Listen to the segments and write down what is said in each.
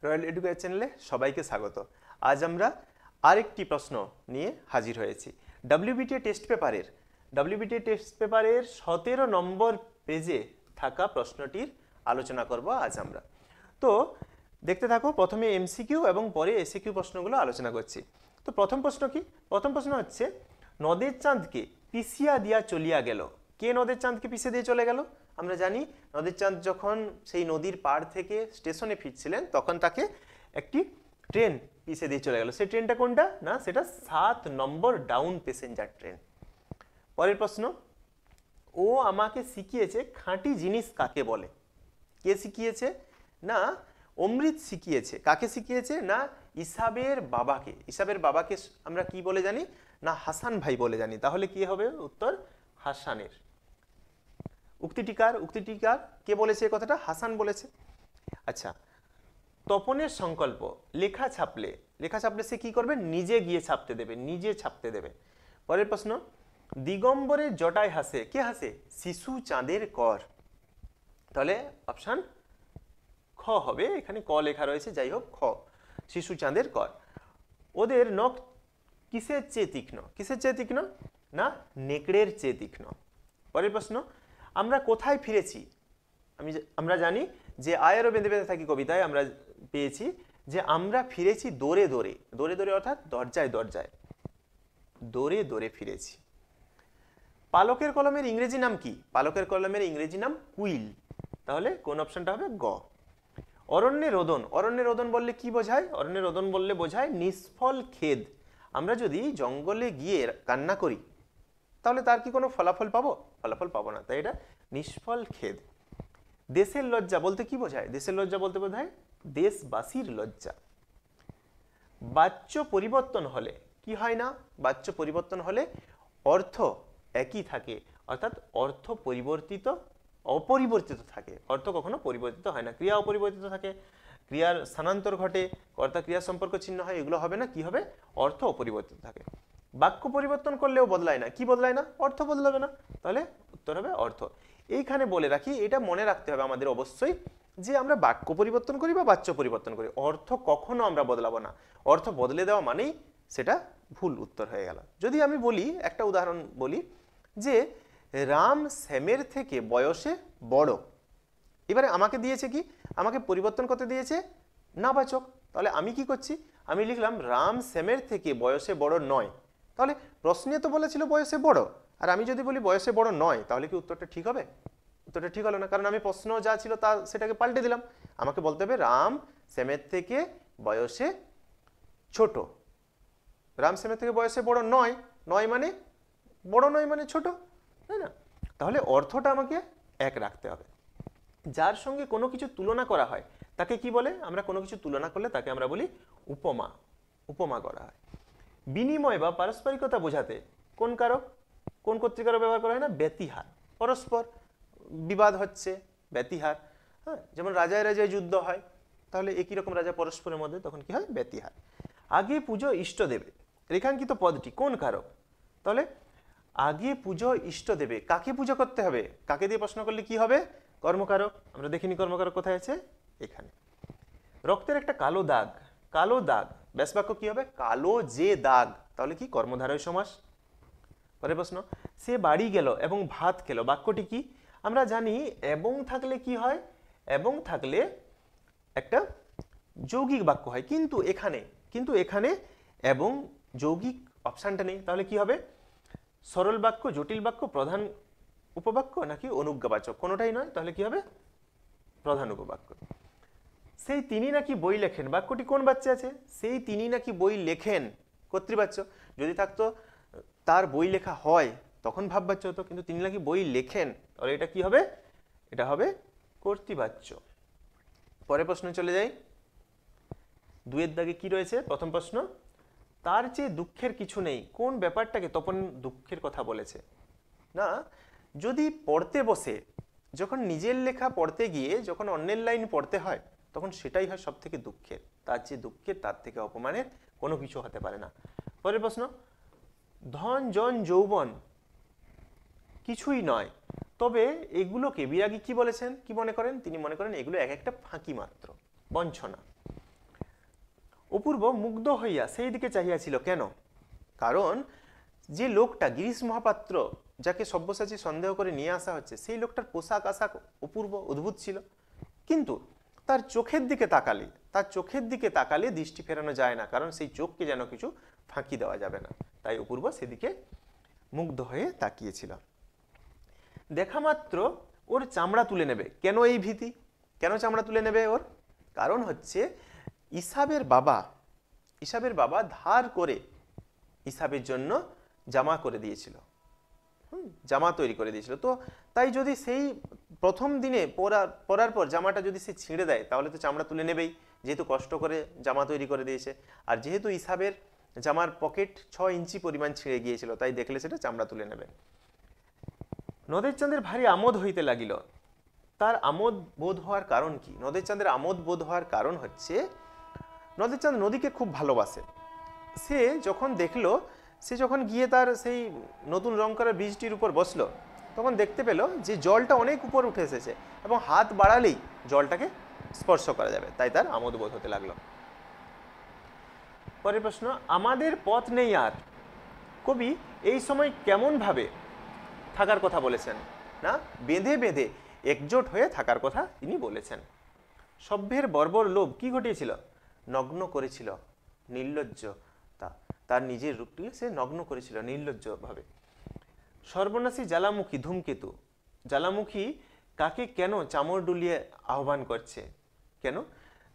Royal education চ্যানেলে সবাইকে স্বাগত। আজ আমরা আরেকটি প্রশ্ন নিয়ে হাজির হয়েছি। ডব্লিউবিটিএ টেস্ট পেপারের 17 নম্বর পেজে থাকা প্রশ্নটির আলোচনা করব আজ আমরা। তো দেখতে থাকো, প্রথমে এমসিকিউ এবং পরে এসিকিউ প্রশ্নগুলো আলোচনা করছি। তো প্রথম প্রশ্ন কি? প্রথম প্রশ্ন হচ্ছে, নদের চাঁদকে পিছিয়া দিয়া চলিয়া গেল। কে নদের চাঁদকে পিছিয়ে দিয়ে চলে গেল? আমরা জানি নদের চাঁদ যখন সেই নদীর পাড় থেকে স্টেশনে ফিরছিলেন তখন তাকে একটি ট্রেন পিছিয়ে দিয়ে চলে গেল। সেই ট্রেনটা কোনটা? না, সেটা 7 নম্বর ডাউন প্যাসেঞ্জার ট্রেন। পরের প্রশ্ন, ও আমাকে শিখিয়েছে খাঁটি জিনিস কাকে বলে। কে শিখিয়েছে? না, অমৃত শিখিয়েছে। কাকে শিখিয়েছে? না, ইসাবের বাবাকে। ইসাবের বাবাকে আমরা কি বলে জানি? না, হাসান ভাই বলে জানি। তাহলে কি হবে উত্তর? হাসানের। উক্তিটিকার কে বলেছে এই কথাটা? হাসান বলেছে। আচ্ছা, তপনের সংকল্প, লেখা ছাপলে সে কি করবে? নিজে গিয়ে ছাপতে দেবে, নিজে ছাপতে দেবে। পরের প্রশ্ন, দিগম্বরের জটায় হাসে। কে হাসে? শিশু চাঁদের কর। তাহলে অপশন খ হবে, এখানে ক লেখা রয়েছে, যাই হোক খ, শিশু চাঁদের কর। ওদের নখ কিসের চেয়ে তীক্ষ্ণ? কিসের চেয়ে তীক্ষ্ণ? না, নেকড়ের চেয়ে তীক্ষ্ণ। পরের প্রশ্ন, আমরা কোথায় ফিরেছি? আমরা জানি যে আয়েরও বেঁধে বেঁধে থাকি কবিতায় আমরা পেয়েছি যে আমরা ফিরেছি দৌড়ে দৌড়ে। দৌড়ে দৌড়ে অর্থাৎ দরজায় দরজায়, দৌড়ে দৌড়ে ফিরেছি। পালকের কলমের ইংরেজি নাম কি? পালকের কলমের ইংরেজি নাম কুইল। তাহলে কোন অপশনটা হবে? গ। অরণ্যে রোদন। অরণ্যে রোদন বললে কি বোঝায়? অরণ্যে রোদন বললে বোঝায় নিষ্ফল খেদ। আমরা যদি জঙ্গলে গিয়ে কান্না করি তাহলে তার কি কোনো ফলাফল পাবো? ফলাফল পাবো না, তাই এটা নিষ্ফল খেদ। দেশের লজ্জা বলতে কি বোঝায়? দেশের লজ্জা বলতে বোঝায় দেশবাসীর লজ্জা। বাচ্য পরিবর্তন হলে কি হয়? না, বাচ্য পরিবর্তন হলে অর্থ একই থাকে, অর্থাৎ অর্থ অপরিবর্তিত থাকে। অর্থ কখনো পরিবর্তিত হয় না। ক্রিয়া অপরিবর্তিত থাকে, ক্রিয়ার স্থানান্তর ঘটে, কর্তা ক্রিয়া সম্পর্ক চিহ্ন হয়, এগুলো হবে না। কি হবে? অর্থ অপরিবর্তিত থাকে। বাক্য পরিবর্তন করলেও বদলায় না। কি বদলায় না? অর্থ বদলাবে না। তাহলে উত্তর হবে অর্থ। এইখানে বলে রাখি, এটা মনে রাখতে হবে আমাদের অবশ্যই, যে আমরা বাক্য পরিবর্তন করি বা বাচ্য পরিবর্তন করি, অর্থ কখনো আমরা বদলাবো না। অর্থ বদলে দেওয়া মানেই সেটা ভুল উত্তর হয়ে গেল। যদি আমি বলি, একটা উদাহরণ বলি, যে রাম শ্যামের থেকে বয়সে বড়। এবারে আমাকে দিয়েছে কি? আমাকে পরিবর্তন করতে দিয়েছে নাবাচক। তাহলে আমি কি করছি? আমি লিখলাম রাম শ্যামের থেকে বয়সে বড় নয়। তাহলে প্রশ্নে তো বলেছিল বয়সে বড়, আর আমি যদি বলি বয়সে বড় নয়, তাহলে কি উত্তরটা ঠিক হবে? উত্তরটা ঠিক হলো না, কারণ আমি প্রশ্ন যা ছিল তা সেটাকে পাল্টে দিলাম। আমাকে বলতে হবে রাম শ্যামের থেকে বয়সে ছোট। রাম শ্যামের থেকে বয়সে বড় নয়, নয় মানে বড় নয় মানে ছোট, তাই না? তাহলে অর্থটা আমাকে এক রাখতে হবে। যার সঙ্গে কোনো কিছু তুলনা করা হয় তাকে কি বলে? আমরা কোনো কিছু তুলনা করলে তাকে আমরা বলি উপমা। উপমা করা হয়। বিনিময় বা পারস্পরিকতা বোঝাতে কোন কারক, কোন কর্তৃকারক ব্যবহার করা হয়? না, ব্যতিহার। পরস্পর বিবাদ হচ্ছে, ব্যতিহার। হ্যাঁ, যেমন রাজায় রাজায় যুদ্ধ হয়, তাহলে একই রকম রাজা পরস্পরের মধ্যে, তখন কি হয়? ব্যতিহার। আগে পুজো ইষ্ট দেবে, রেখাঙ্কিত পদটি কোন কারক? তাহলে আগে পুজো ইষ্ট দেবে, কাকে পুজো করতে হবে? কাকে দিয়ে প্রশ্ন করলে কি হবে? কর্মকারক। আমরা দেখিনি কর্মকারক কোথায় আছে? এখানে। রক্তের একটা কালো দাগ, কালো দাগ, ব্যাস বাক্য কি হবে? কালো যে দাগ। তাহলে কি? কর্মধারয় সমাস। পরের প্রশ্ন, সে বাড়ি গেল এবং ভাত খেলো, বাক্যটি কি? আমরা জানি এবং থাকলে কি হয়? এবং থাকলে একটা যৌগিক বাক্য হয়, কিন্তু এখানে এবং যৌগিক অপশানটা নেই। তাহলে কি হবে? সরল বাক্য, জটিল বাক্য, প্রধান উপবাক্য নাকি অনুজ্ঞাবাচক? কোনোটাই নয়। তাহলে কি হবে? প্রধান উপবাক্য। সেই তিনি নাকি বই লেখেন, বাক্যটি কোন বাচ্চা আছে? সেই তিনি নাকি বই লেখেন, কর্তৃবাচ্য। যদি থাকতো তার বই লেখা হয় তখন ভাববাচ্য হতো, কিন্তু তিনি নাকি বই লেখেন, তাহলে এটা কি হবে? এটা হবে কর্তৃবাচ্য। পরের প্রশ্ন চলে যাই। দুয়ের দাগে কি রয়েছে? প্রথম প্রশ্ন, তার চেয়ে দুঃখের কিছু নেই, কোন ব্যাপারটাকে তপন দুঃখের কথা বলেছে? না, যদি পড়তে বসে, যখন নিজের লেখা পড়তে গিয়ে যখন অন্যের লাইন পড়তে হয়, তখন সেটাই হয় সব থেকে দুঃখের। তার চেয়ে দুঃখের, তার থেকে অপমানের কোনো কিছু হতে পারে না। পরের প্রশ্ন, ধন জন যৌবন কিছুই নয়, তবে এগুলোকে বিরাগী কি বলেছেন? কি মনে করেন? তিনি মনে করেন এগুলো এক একটা ফাঁকি মাত্র, বঞ্চনা। অপূর্ব মুগ্ধ হইয়া সেই দিকে চাহিয়াছিল। কেন? কারণ যে লোকটা গিরিশ মহাপাত্র, যাকে সব্যসাচী সন্দেহ করে নিয়ে আসা হচ্ছে, সেই লোকটার পোশাক আশাক অপূর্ব অদ্ভুত ছিল। কিন্তু তার চোখের দিকে তাকালে দৃষ্টি ফেরানো যায় না, কারণ সেই চোখকে যেন কিছু ফাঁকি দেওয়া যাবে না। তাই অপূর্ব সেদিকে মুগ্ধ হয়ে তাকিয়েছিল। দেখা মাত্র ওর চামড়া তুলে নেবে। কেন এই ভীতি? কেন চামড়া তুলে নেবে ওর? কারণ হচ্ছে ইসাবের বাবা ধার করে ইসাবের জন্য জামা করে দিয়েছিল, জামা তৈরি করে দিয়েছিল। তো তাই যদি সেই প্রথম দিনে পরার পর জামাটা যদি সে ছিঁড়ে দেয়, তাহলে তো চামড়া তুলে নেবেই, যেহেতু কষ্ট করে জামা তৈরি করে দিয়েছে। আর যেহেতু ইসাবের জামার পকেট 6 ইঞ্চি পরিমাণ ছিঁড়ে গিয়েছিল, তাই দেখলে সেটা চামড়া তুলে নেবে। নদের চাঁদের ভারী আমোদ হইতে লাগিল। তার আমোদ বোধ হওয়ার কারণ কি? নদের চাঁদের আমোদ বোধ হওয়ার কারণ হচ্ছে নদের চাঁদ নদীকে খুব ভালোবাসে। সে যখন গিয়ে তার সেই নতুন রং করা ব্রিজটির উপর বসলো, তখন দেখতে পেল যে জলটা অনেক উপর উঠে এসেছে এবং হাত বাড়ালেই জলটাকে স্পর্শ করা যাবে, তাই তার আমোদ বোধ হতে লাগলো। পরের প্রশ্ন, আমাদের পথ নেই আর। কবি এই সময় কেমন ভাবে থাকার কথা বলেছেন? না, বেঁধে বেঁধে একজোট হয়ে থাকার কথা তিনি বলেছেন। সভ্যের বর্বর লোভ কি ঘটিয়েছিল? নগ্ন করেছিল নির্লজ্জ, তার নিজের রূপটিকে সে নগ্ন করেছিল নির্লজ্জভাবে। সর্বনাশী জ্বালামুখী ধূমকেতু। জ্বালামুখী কাকে কেন চামড় ডুলিয়ে আহ্বান করছে? কেন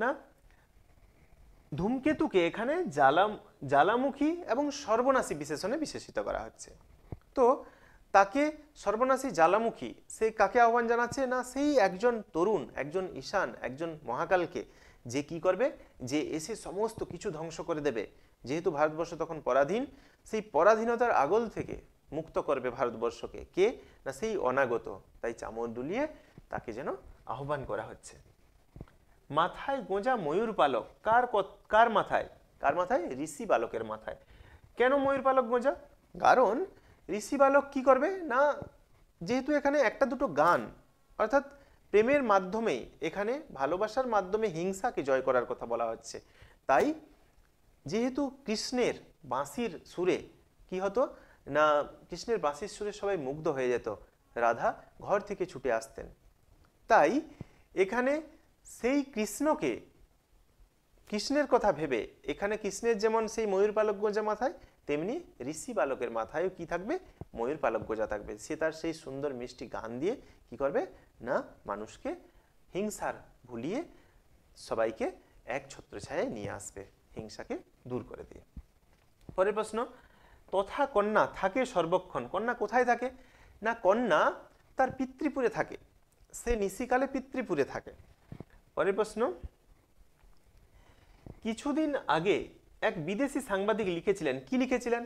না, ধূমকেতুকে এখানে জ্বালামুখী এবং সর্বনাশী বিশেষণে বিশেষিত করা হচ্ছে। তো তাকে সর্বনাশী জ্বালামুখী, সে কাকে আহ্বান জানাচ্ছে? না, সেই একজন তরুণ, একজন ঈশান, একজন মহাকালকে, যে কি করবে, যে এসে সমস্ত কিছু ধ্বংস করে দেবে। যেহেতু ভারতবর্ষ তখন পরাধীন, সেই পরাধীনতার আগল থেকে মুক্ত করবে ভারতবর্ষকে। কে? না, সেই অনাগত। তাই চামর দুলিয়ে তাকে যেন আহ্বান করা হচ্ছে। মাথায় গোঁজা ময়ূর পালক। কার মাথায়? কার মাথায়? ঋষি বালকের মাথায়। কেন ময়ূর পালক গোঁজা? কারণ ঋষি বালক কি করবে না, যেহেতু এখানে একটা দুটো গান, অর্থাৎ প্রেমের মাধ্যমে, এখানে ভালোবাসার মাধ্যমে হিংসাকে জয় করার কথা বলা হচ্ছে। তাই যেহেতু কৃষ্ণের বাঁশির সুরে কি হতো না, কৃষ্ণের বাঁশির সুরে সবাই মুগ্ধ হয়ে যেত, রাধা ঘর থেকে ছুটে আসতেন। তাই এখানে সেই কৃষ্ণের কথা ভেবে, এখানে কৃষ্ণের যেমন সেই ময়ূর পালক গোঁজা মাথায়, তেমনি ঋষি বালকের মাথায়ও কি থাকবে? ময়ূর পালক গোঁজা থাকবে। সে তার সেই সুন্দর মিষ্টি গান দিয়ে কি করবে না, মানুষকে হিংসার ভুলিয়ে সবাইকে এক ছত্রছায়ায় নিয়ে আসবে, হিংসাকে দূর করে দিয়ে। পরের প্রশ্ন, তথা কন্যা থাকে সর্বক্ষণ। কন্যা কোথায় থাকে? না, কন্যা তার পিতৃপুরে থাকে, সে নিশিকালে পিতৃপুরে থাকে। পরের প্রশ্ন, কিছুদিন আগে এক বিদেশি সাংবাদিক লিখেছিলেন। কি লিখেছিলেন?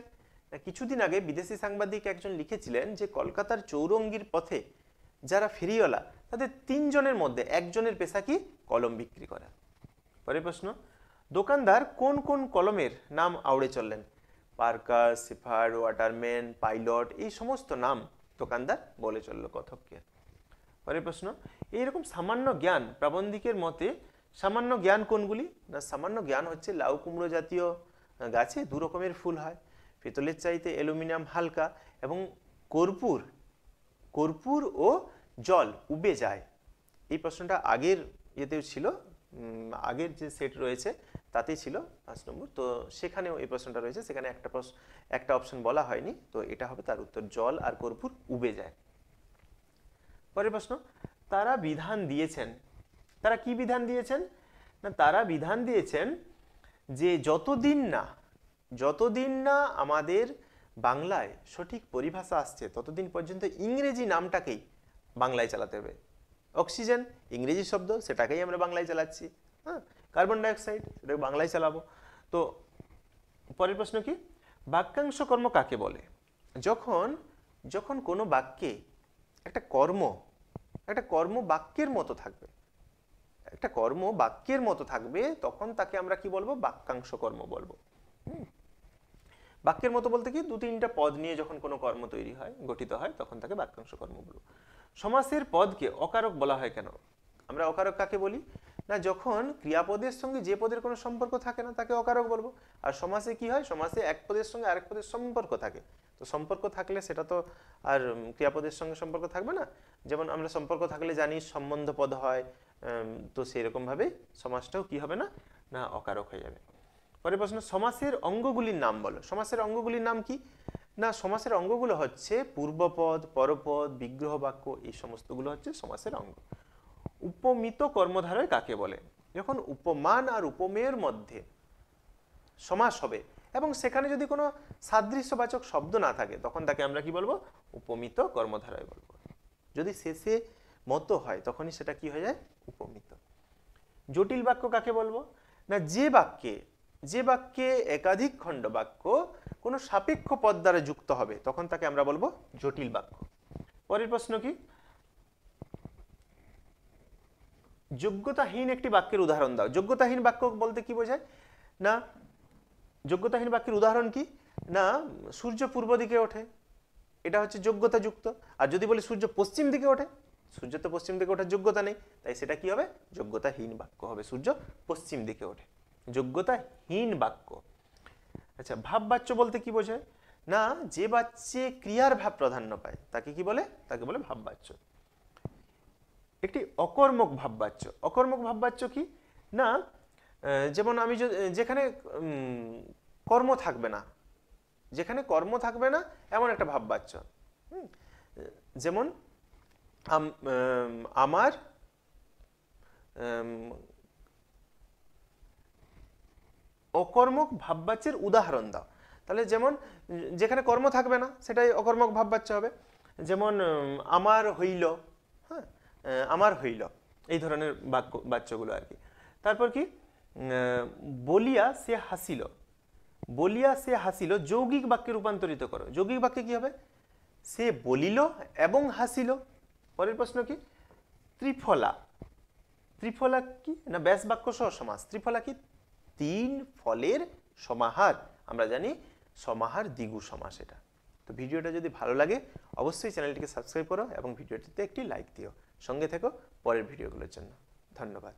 কিছুদিন আগে বিদেশি সাংবাদিক একজন লিখেছিলেন যে কলকাতার চৌরঙ্গির পথে যারা ফেরিওয়ালা, তাদের 3 জনের মধ্যে একজনের পেশা কি? কলম বিক্রি করা। পরের প্রশ্ন, দোকানদার কোন কোন কলমের নাম আউড়ে চললেন? পার্কার, সিফার, ওয়াটারম্যান, পাইলট, এই সমস্ত নাম দোকানদার বলে চলল কথককে। পরের প্রশ্ন, এইরকম সামান্য জ্ঞান প্রাবন্ধিকের মতে সামান্য জ্ঞান কোনগুলি? না, সামান্য জ্ঞান হচ্ছে লাউ কুমড়ো জাতীয় গাছে 2 রকমের ফুল হয়, পেতলের চাইতে অ্যালুমিনিয়াম হালকা, এবং কর্পূর ও জল উবে যায়। এই প্রশ্নটা আগের ইয়েতেও ছিল, আগের যে সেট রয়েছে তাতেই ছিল 5 নম্বর। তো সেখানেও এই প্রশ্নটা রয়েছে, সেখানে একটা অপশন বলা হয়নি, তো এটা হবে তার উত্তর, জল আর কর্পূর উবে যায়। পরের প্রশ্ন, তারা বিধান দিয়েছেন। তারা কি বিধান দিয়েছেন? না, তারা বিধান দিয়েছেন যে যতদিন না আমাদের বাংলায় সঠিক পরিভাষা আসছে, ততদিন পর্যন্ত ইংরেজি নামটাকেই বাংলায় চালাতে হবে। অক্সিজেন ইংরেজি শব্দ, সেটাকেই আমরা বাংলায় চালাচ্ছি। হ্যাঁ, কার্বন ডাইঅক্সাইড, সেটাকে বাংলায় চালাবো। তো পরের প্রশ্ন কি? বাক্যাংশ কর্ম কাকে বলে? যখন কোনো বাক্যে একটা কর্ম বাক্যের মতো থাকবে, তখন তাকে আমরা কি বলবো? বাক্যাংশ কর্ম বলবো। বাক্যের মতো বলতে কি, 2-3টা পদ নিয়ে যখন কোনো কর্ম তৈরি হয়, গঠিত হয়, তখন তাকে বাক্যাংশ কর্ম বলবো। সমাসের পদকে অকারক বলা হয় কেন? আমরা অকারক কাকে বলি? না যখন ক্রিয়াপদের সঙ্গে যে পদের কোনো সম্পর্ক থাকে না তাকে অকারক বলবো। আর সমাসে কি হয়, সমাসে এক পদের সঙ্গে আরেক পদের সম্পর্ক থাকে। তো সম্পর্ক থাকলে সেটা তো আর ক্রিয়াপদের সঙ্গে সম্পর্ক থাকবে না। যেমন আমরা সম্পর্ক থাকলে জানি সম্বন্ধ পদ হয়, তো সেরকম ভাবে সমাসটাও কি হবে না, না অকারক হয়ে যাবে। পরের প্রশ্ন, সমাসের অঙ্গগুলির নাম বলো। সমাসের অঙ্গগুলির নাম কি না, সমাসের অঙ্গগুলো হচ্ছে পূর্বপদ, পরপদ, বিগ্রহ বাক্য, এই সমস্তগুলো হচ্ছে সমাসের অঙ্গ। উপমিত কর্মধারয় কাকে বলে? যখন উপমান আর উপমেয়ের মধ্যে সমাস হবে এবং সেখানে যদি কোনো সাদৃশ্যবাচক শব্দ না থাকে তখন তাকে আমরা কি বলবো, উপমিত কর্মধারয় বলবো। যদি শেষে মতো হয় তখনই সেটা কি হয়ে যায়, উপমিত। জটিল বাক্য কাকে বলবো না, যে বাক্যে একাধিক খণ্ড বাক্য কোনো সাপেক্ষ পদ দ্বারা যুক্ত হবে তখন তাকে আমরা বলবো জটিল বাক্য। পরের প্রশ্ন কি, যোগ্যতাহীন একটি বাক্যের উদাহরণ দাও। যোগ্যতাহীন বাক্য বলতে কি বোঝায় না, যোগ্যতাহীন বাক্যের উদাহরণ কি না, সূর্য পূর্ব দিকে ওঠে, এটা হচ্ছে যোগ্যতা যুক্ত। আর যদি বলি সূর্য পশ্চিম দিকে ওঠে, সূর্য তো পশ্চিম দিকে ওঠার যোগ্যতা নেই, তাই সেটা কি হবে, যোগ্যতাহীন বাক্য হবে। সূর্য পশ্চিম দিকে ওঠে, যোগ্যতাহীন বাক্য। আচ্ছা, ভাব বাচ্য বলতে কি বোঝায় না, যে বাচ্চে ক্রিয়ার ভাব প্রাধান্য পায় তাকে কি বলে, তাকে বলে ভাব বাচ্য। একটি অকর্মক ভাব বাচ্য। অকর্মক ভাব বাচ্য কি না, যেমন আমি যেখানে কর্ম থাকবে না, যেখানে কর্ম থাকবে না এমন একটা ভাব বাচ্য। যেমন আমার অকর্মক ভাববাচ্যের উদাহরণ দাও। তাহলে যেমন যেখানে কর্ম থাকবে না সেটাই অকর্মক ভাববাচ্য হবে। যেমন আমার হইল, হ্যাঁ, আমার হইল, এই ধরনের বাচ্যগুলো আর কি। তারপর কি, বলিয়া সে হাসিল। বলিয়া সে হাসিল যৌগিক বাক্যে রূপান্তরিত করো। যৌগিক বাক্যে কি হবে, সে বলিল এবং হাসিল। পরের প্রশ্ন কি, ত্রিফলা। ত্রিফলা কি না, ব্যাস বাক্য সহ সমাস। ত্রিফলা কি, তিন ফলের সমাহার। আমরা জানি সমাহার দ্বিগু সমাস এটা। তো ভিডিওটা যদি ভালো লাগে অবশ্যই চ্যানেলটিকে সাবস্ক্রাইব করো এবং ভিডিওটিতে একটি লাইক দিও। সঙ্গে থেকো পরের ভিডিওগুলোর জন্য। ধন্যবাদ।